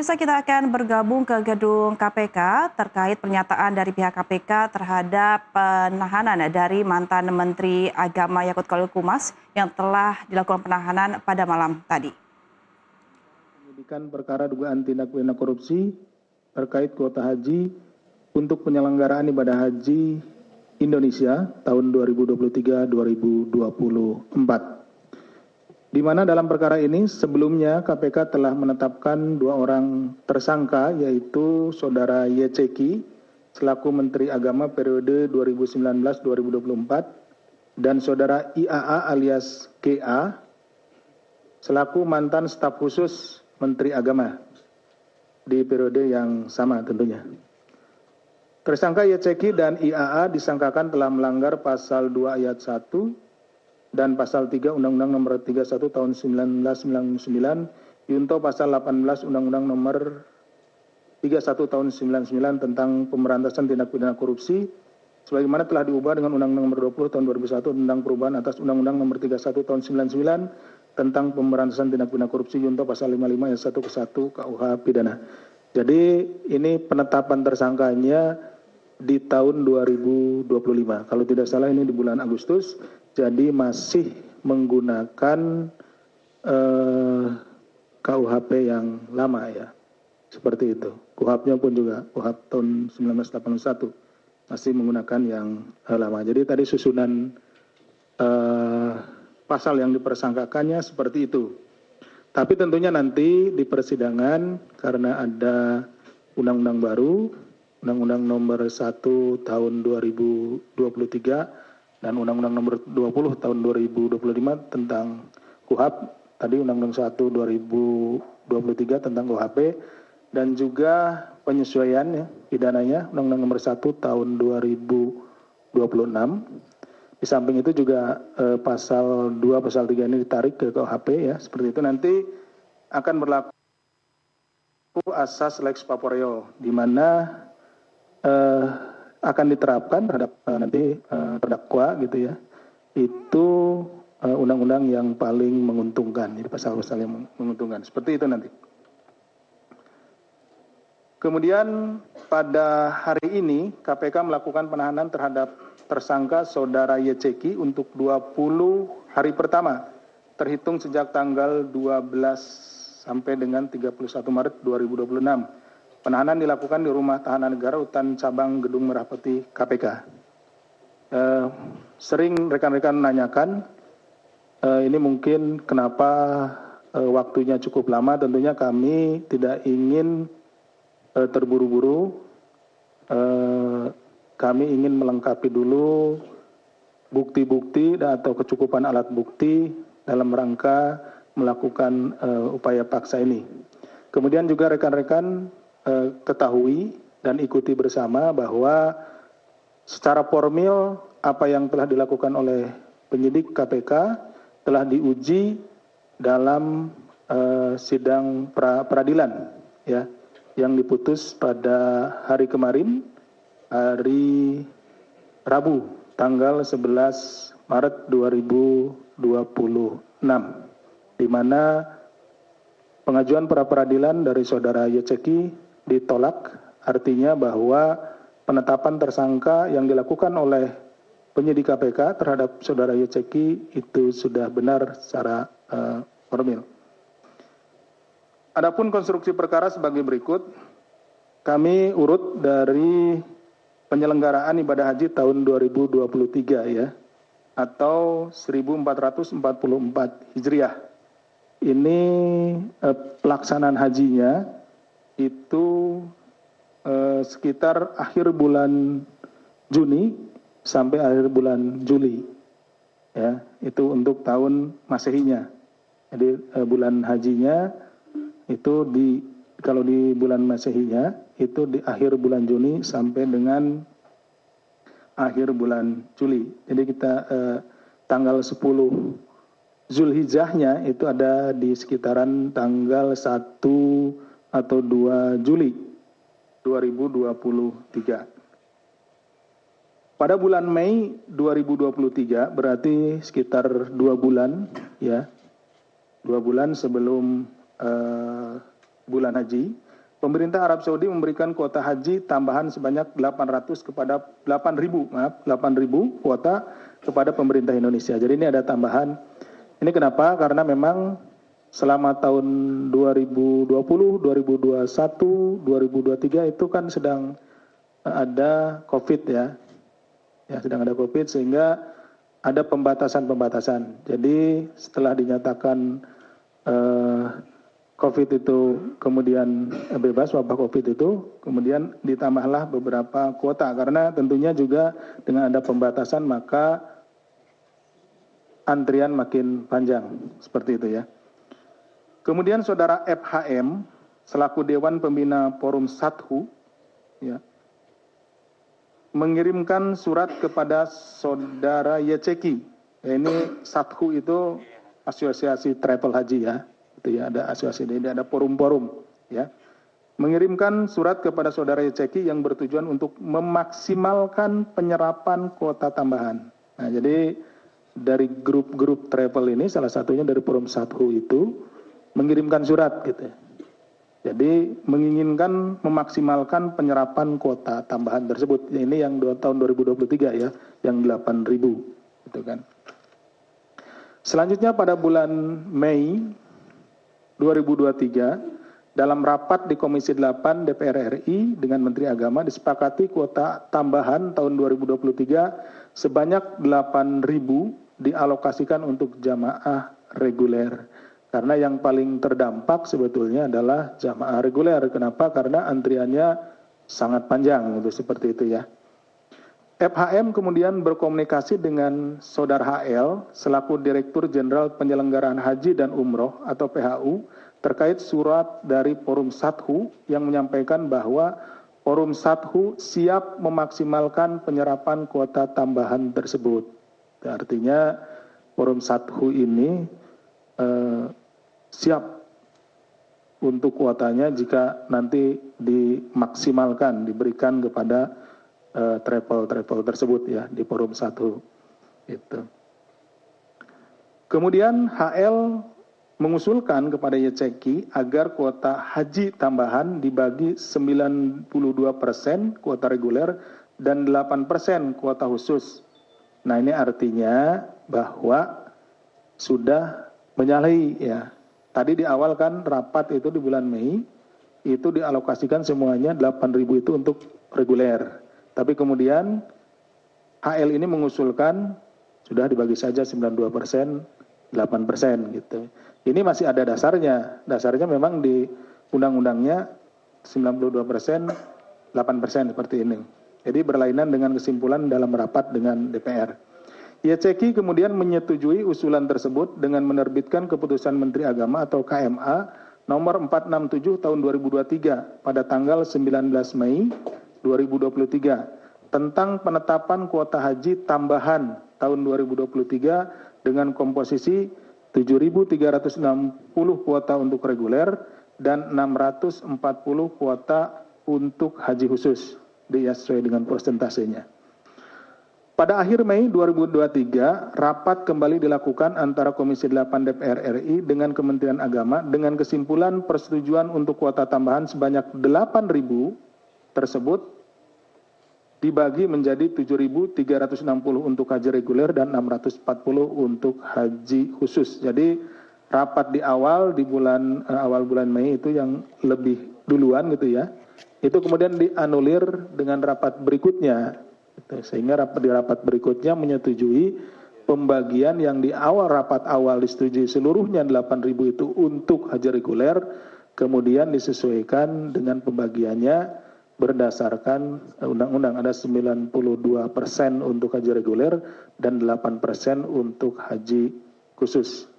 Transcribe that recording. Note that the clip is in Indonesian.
Bisa kita akan bergabung ke gedung KPK terkait pernyataan dari pihak KPK terhadap penahanan dari mantan Menteri Agama Yakut Khalil Qumas yang telah dilakukan penahanan pada malam tadi. Penyidikan perkara dugaan tindak pidana korupsi terkait kuota haji untuk penyelenggaraan ibadah haji Indonesia tahun 2023-2024. Di mana dalam perkara ini sebelumnya KPK telah menetapkan 2 orang tersangka, yaitu Saudara YCK selaku Menteri Agama periode 2019-2024 dan Saudara IAA alias GA selaku mantan staf khusus Menteri Agama di periode yang sama tentunya. Tersangka YCK dan IAA disangkakan telah melanggar pasal 2 ayat 1 dan pasal 3 Undang-Undang Nomor 31 Tahun 1999 junto pasal 18 Undang-Undang Nomor 31 Tahun 1999 tentang pemberantasan tindak pidana korupsi sebagaimana telah diubah dengan Undang-Undang Nomor 20 Tahun 2001 tentang perubahan atas Undang-Undang Nomor 31 Tahun 1999 tentang pemberantasan tindak pidana korupsi junto pasal 55 ayat 1 ke 1 KUH pidana. Jadi ini penetapan tersangkanya di tahun 2025. Kalau tidak salah ini di bulan Agustus. Jadi masih menggunakan KUHP yang lama ya, seperti itu. KUHP-nya pun juga KUHP tahun 1981 masih menggunakan yang lama. Jadi tadi susunan pasal yang dipersangkakannya seperti itu. Tapi tentunya nanti di persidangan karena ada undang-undang baru, Undang-Undang Nomor 1 Tahun 2023 dan Undang-Undang Nomor 20 Tahun 2025 tentang KUHP, tadi Undang-Undang 1 2023 tentang KUHP, dan juga penyesuaian ya, pidananya Undang-Undang Nomor 1 Tahun 2026. Di samping itu juga pasal 2, pasal 3 ini ditarik ke KUHP ya, seperti itu. Nanti akan berlaku asas lex corporeal, di mana akan diterapkan terhadap nanti terdakwa gitu ya, itu undang-undang yang paling menguntungkan, jadi pasal-pasal yang menguntungkan, seperti itu nanti. Kemudian pada hari ini KPK melakukan penahanan terhadap tersangka Saudara YCK untuk 20 hari pertama, terhitung sejak tanggal 12 sampai dengan 31 Maret 2026. Penahanan dilakukan di Rumah Tahanan Negara Rutan Cabang Gedung Merah Putih KPK. Sering rekan-rekan menanyakan, ini mungkin kenapa waktunya cukup lama. Tentunya kami tidak ingin terburu-buru. Kami ingin melengkapi dulu bukti-bukti atau kecukupan alat bukti dalam rangka melakukan upaya paksa ini. Kemudian juga rekan-rekan ketahui dan ikuti bersama bahwa secara formil apa yang telah dilakukan oleh penyidik KPK telah diuji dalam sidang peradilan ya, yang diputus pada hari kemarin, hari Rabu tanggal 11 Maret 2026, di mana pengajuan pra peradilan dari Saudara YCK ditolak, artinya bahwa penetapan tersangka yang dilakukan oleh penyidik KPK terhadap Saudara YCK itu sudah benar secara formil. Adapun konstruksi perkara sebagai berikut, kami urut dari penyelenggaraan ibadah haji tahun 2023 ya, atau 1444 Hijriah. Ini pelaksanaan hajinya itu sekitar akhir bulan Juni sampai akhir bulan Juli ya, itu untuk tahun Masehinya. Jadi bulan hajinya itu kalau di bulan Masehinya itu di akhir bulan Juni sampai dengan akhir bulan Juli. Jadi kita tanggal 10 Zulhijjahnya itu ada di sekitaran tanggal 1 atau 2 Juli 2023. Pada bulan Mei 2023 berarti sekitar 2 bulan ya, 2 bulan sebelum bulan haji, pemerintah Arab Saudi memberikan kuota haji tambahan sebanyak 800 kepada 8.000 kuota kepada pemerintah Indonesia. Jadi ini ada tambahan. Ini kenapa? Karena memang selama tahun 2020, 2021, 2023 itu kan sedang ada COVID ya. Ya, sedang ada COVID sehingga ada pembatasan-pembatasan. Jadi setelah dinyatakan COVID itu kemudian bebas, wabah COVID itu, kemudian ditambahlah beberapa kuota. Karena tentunya juga dengan ada pembatasan maka antrian makin panjang, seperti itu ya. Kemudian saudara FHM, selaku Dewan Pembina Forum Sathu, ya, mengirimkan surat kepada saudara YCK. Ya, ini Sathu itu asosiasi travel haji ya. Itu ya, ada asosiasi ini, ada forum-forum ya. Mengirimkan surat kepada saudara YCK yang bertujuan untuk memaksimalkan penyerapan kuota tambahan. Nah, jadi dari grup-grup travel ini salah satunya dari forum Sathu itu mengirimkan surat gitu. Jadi menginginkan memaksimalkan penyerapan kuota tambahan tersebut. Ini yang tahun 2023 ya, yang 8.000 gitu kan. Selanjutnya pada bulan Mei 2023 dalam rapat di Komisi 8 DPR RI dengan Menteri Agama disepakati kuota tambahan tahun 2023 sebanyak 8.000 dialokasikan untuk jamaah reguler. Karena yang paling terdampak sebetulnya adalah jamaah reguler. Kenapa? Karena antriannya sangat panjang, itu seperti itu ya. FHM kemudian berkomunikasi dengan Saudara HL selaku Direktur Jenderal Penyelenggaraan Haji dan Umroh atau PHU terkait surat dari Forum Sathu yang menyampaikan bahwa Forum Sathu siap memaksimalkan penyerapan kuota tambahan tersebut. Artinya Forum Sathu ini siap untuk kuotanya jika nanti dimaksimalkan, diberikan kepada travel tersebut ya di Forum Sathu. Itu. Kemudian HL mengusulkan kepada YCK agar kuota haji tambahan dibagi 92% kuota reguler dan 8% kuota khusus. Nah, ini artinya bahwa sudah menyalahi ya. Tadi di awal kan rapat itu di bulan Mei itu dialokasikan semuanya 8.000 itu untuk reguler. Tapi kemudian HL ini mengusulkan sudah dibagi saja 92%, 8% gitu. Ini masih ada dasarnya. Dasarnya memang di undang-undangnya 92%, 8% seperti ini. Jadi berlainan dengan kesimpulan dalam rapat dengan DPR. YCK kemudian menyetujui usulan tersebut dengan menerbitkan keputusan Menteri Agama atau KMA nomor 467 tahun 2023 pada tanggal 19 Mei 2023 tentang penetapan kuota haji tambahan tahun 2023 dengan komposisi 7.360 kuota untuk reguler dan 640 kuota untuk haji khusus sesuai dengan persentasenya. Pada akhir Mei 2023, rapat kembali dilakukan antara Komisi 8 DPR RI dengan Kementerian Agama dengan kesimpulan persetujuan untuk kuota tambahan sebanyak 8.000 tersebut dibagi menjadi 7.360 untuk haji reguler dan 640 untuk haji khusus. Jadi rapat di awal awal bulan Mei itu yang lebih duluan gitu ya. Itu kemudian dianulir dengan rapat berikutnya. Sehingga di rapat berikutnya menyetujui pembagian yang di rapat awal disetujui seluruhnya 8.000 itu untuk haji reguler, kemudian disesuaikan dengan pembagiannya berdasarkan undang-undang. Ada 92% untuk haji reguler dan 8% untuk haji khusus.